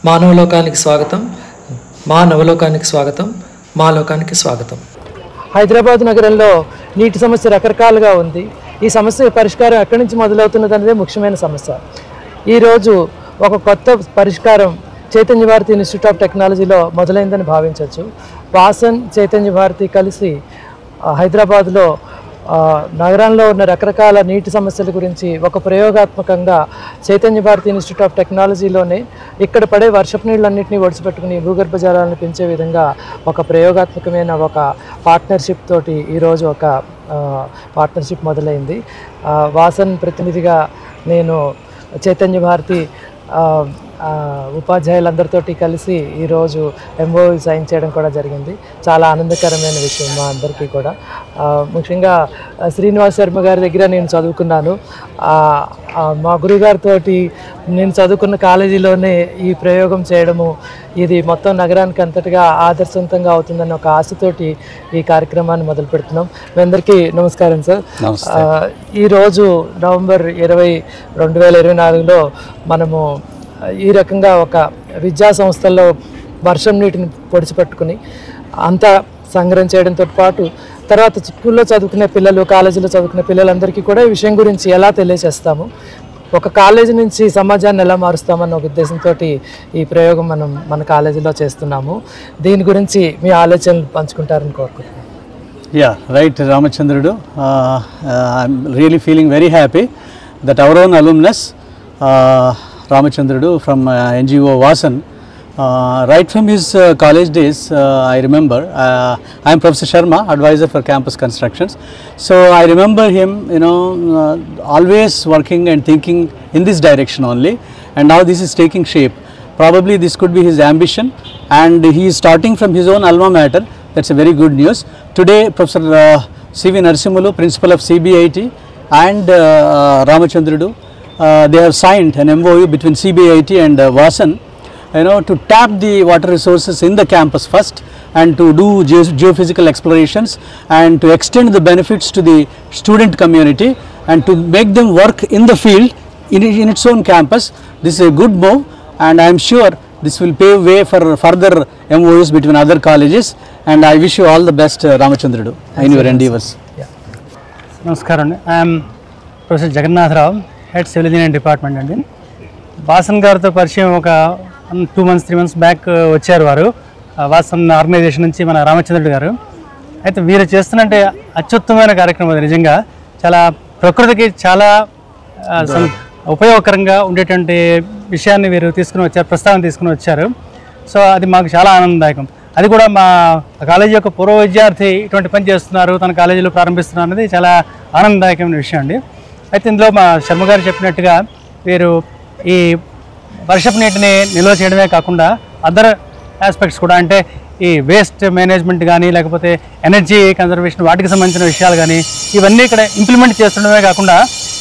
మానవలోకానికి స్వాగతం, మా నవలోకానికి స్వాగతం, మా లోకానికి స్వాగతం. హైదరాబాద్ నగరంలో నీటి సమస్య రకరకాలుగా ఉంది. ఈ సమస్య పరిష్కారం ఎక్కడి నుంచి మొదలవుతున్నది అనేది ముఖ్యమైన సమస్య. ఈరోజు ఒక కొత్త పరిష్కారం చైతన్య భారతి ఇన్స్టిట్యూట్ ఆఫ్ టెక్నాలజీలో మొదలైందని భావించవచ్చు. వాసన్, చైతన్య భారతి కలిసి హైదరాబాద్లో నగరంలో ఉన్న రకరకాల నీటి సమస్యల గురించి ఒక ప్రయోగాత్మకంగా చైతన్య భారతి ఇన్స్టిట్యూట్ ఆఫ్ టెక్నాలజీలోనే ఇక్కడ పడే వర్షపు నీళ్ళన్నింటినీ ఒడిసిపెట్టుకుని భూగర్భ జలాలను పెంచే విధంగా ఒక ప్రయోగాత్మకమైన ఒక పార్ట్నర్షిప్ తోటి ఈరోజు ఒక పార్ట్నర్షిప్ మొదలైంది. వాసన్ ప్రతినిధిగా నేను చైతన్య భారతి ఉపాధ్యాయులందరితోటి కలిసి ఈరోజు ఎంఓయూ సైన్ చేయడం కూడా జరిగింది. చాలా ఆనందకరమైన విషయం మా అందరికీ కూడా. ముఖ్యంగా శ్రీనివాస్ శర్మ గారి దగ్గర నేను చదువుకున్నాను. మా గురుగారితో నేను చదువుకున్న కాలేజీలోనే ఈ ప్రయోగం చేయడము, ఇది మొత్తం నగరానికి అంతటిగా ఆదర్శవంతంగా అవుతుందన్న ఒక ఆశతోటి ఈ కార్యక్రమాన్ని మొదలు పెడుతున్నాం. మీ అందరికీ నమస్కారం సార్. ఈరోజు నవంబర్ 20, 2024లో మనము ఈ రకంగా ఒక విద్యా సంస్థల్లో వర్షం నీటిని పొడిచిపెట్టుకుని అంతా సంగ్రహం చేయడంతో పాటు తర్వాత స్కూల్లో చదువుకునే పిల్లలు, కాలేజీలో చదువుకునే పిల్లలందరికీ కూడా ఈ విషయం గురించి ఎలా తెలియజేస్తాము, ఒక కాలేజీ నుంచి సమాజాన్ని ఎలా మారుస్తామన్న ఒక ఉద్దేశంతో ఈ ప్రయోగం మన కాలేజీలో చేస్తున్నాము. దీని గురించి మీ ఆలోచనలు పంచుకుంటారని కోరుకుంటున్నాను. Yeah, right, Ramachandrudu. I'm really feeling very happy that our own alumnus, Ramachandrudu from NGO Vasan, right from his college days, I remember, I am Professor Sharma, advisor for campus constructions. So I remember him, always working and thinking in this direction only, and now this is taking shape. Probably this could be his ambition, and he is starting from his own alma mater. That's a very good news. Today, Professor C.V. Narasimhulu, principal of CBIT, and Ramachandrudu, they have signed an MOU between CBIT and Vasan, to tap the water resources in the campus first, and to do geophysical explorations, and to extend the benefits to the student community, and to make them work in the field in its own campus. This is a good move, and I am sure this will pave way for further MOUs between other colleges, and I wish you all the best, Ramachandrudu, in your endeavors. Namaskaram. I am Professor Jagannath Rao, head civil engineering department అండి. వాసన్ గారితో పరిచయం ఒక 2 months 3 months back వచ్చారు వారు, Vasan organisation నుంచి మన రామచంద్రుడు గారు. అయితే వీరు చేస్తున్నట్టే అత్యుత్తమమైన కార్యక్రమం అది. నిజంగా చాలా ప్రకృతికి చాలా ఉపయోగకరంగా ఉండేటువంటి విషయాన్ని వీరు ప్రస్తావన తీసుకుని వచ్చారు. సో అది మాకు చాలా ఆనందదాయకం. అది కూడా మా కాలేజీ యొక్క పూర్వ విద్యార్థి ఇటువంటి పని చేస్తున్నారు, తన కాలేజీలో ప్రారంభిస్తున్నారు అనేది చాలా ఆనందదాయకమైన విషయం అండి. అయితే ఇందులో మా శర్మ గారు చెప్పినట్టుగా వీరు ఈ వర్షపు నీటిని నిల్వ చేయడమే కాకుండా అదర్ ఆస్పెక్ట్స్ కూడా, అంటే ఈ వేస్ట్ మేనేజ్మెంట్ కానీ లేకపోతే ఎనర్జీ కన్జర్వేషన్ వాటికి సంబంధించిన విషయాలు కానీ ఇవన్నీ ఇక్కడ ఇంప్లిమెంట్ చేస్తుండడమే కాకుండా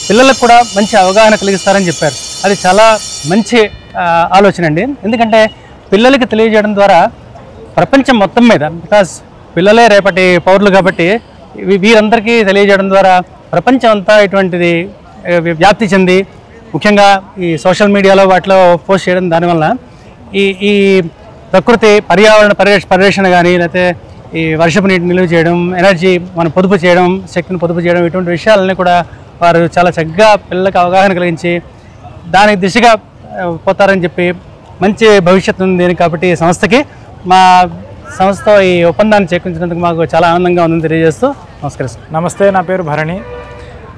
పిల్లలకు కూడా మంచి అవగాహన కలిగిస్తారని చెప్పారు. అది చాలా మంచి ఆలోచన అండి. ఎందుకంటే పిల్లలకి తెలియజేయడం ద్వారా ప్రపంచం మొత్తం మీద, బికాస్ పిల్లలే రేపటి పౌరులు కాబట్టి వీరందరికీ తెలియజేయడం ద్వారా ప్రపంచం అంతా ఇటువంటిది వ్యాప్తి చెంది, ముఖ్యంగా ఈ సోషల్ మీడియాలో వాటిలో పోస్ట్ చేయడం, దానివల్ల ఈ ప్రకృతి పర్యావరణ పరిరక్షణ కానీ, లేకపోతే ఈ వర్షపు నీటిని నిలువ చేయడం, ఎనర్జీ మనం పొదుపు చేయడం, శక్తిని పొదుపు చేయడం, ఇటువంటి విషయాలని కూడా వారు చాలా చక్కగా పిల్లలకు అవగాహన కలిగించి దానికి దిశగా పోతారని చెప్పి మంచి భవిష్యత్తు ఉంది. కాబట్టి ఈ సంస్థకి, మా సంస్థ ఈ ఒప్పందాన్ని చేకూర్చినందుకు మాకు చాలా ఆనందంగా ఉందని తెలియజేస్తూ నమస్కరిస్తాను. నమస్తే, నా పేరు భరణి.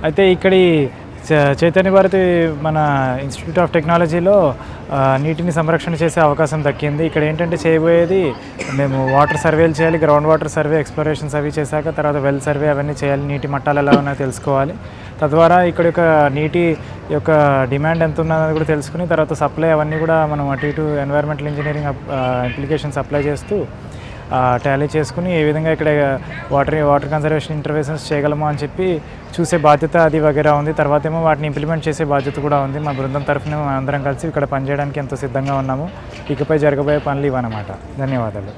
అయితే ఇక్కడి చైతన్య భారతి మన ఇన్స్టిట్యూట్ ఆఫ్ టెక్నాలజీలో నీటిని సంరక్షణ చేసే అవకాశం దక్కింది. ఇక్కడ ఏంటంటే చేయబోయేది, మేము వాటర్ సర్వేలు చేయాలి, గ్రౌండ్ వాటర్ సర్వే, ఎక్స్ప్లోరేషన్స్ అవి చేశాక తర్వాత వెల్ సర్వే అవన్నీ చేయాలి, నీటి మట్టాలు ఎలా ఉన్నాయో తెలుసుకోవాలి. తద్వారా ఇక్కడ యొక్క నీటి యొక్క డిమాండ్ ఎంత ఉన్నదని కూడా తెలుసుకుని తర్వాత సప్లై అవన్నీ కూడా మనం అటు ఇటు ఎన్వైర్మెంటల్ ఇంజనీరింగ్ అప్లికేషన్స్ అప్లై చేస్తూ టాలీ చేసుకుని ఏ విధంగా ఇక్కడ వాటర్ కన్జర్వేషన్ ఇంటర్వెన్షన్స్ చేయగలమో అని చెప్పి చూసే బాధ్యత అది వగేరా ఉంది. తర్వాత ఏమో వాటిని ఇంప్లిమెంట్ చేసే బాధ్యత కూడా ఉంది. మా బృందం తరఫున అందరం కలిసి ఇక్కడ పనిచేయడానికి ఎంతో సిద్ధంగా ఉన్నాము. ఇకపై జరగబోయే పనులు ఇవన్నమాట. ధన్యవాదాలు.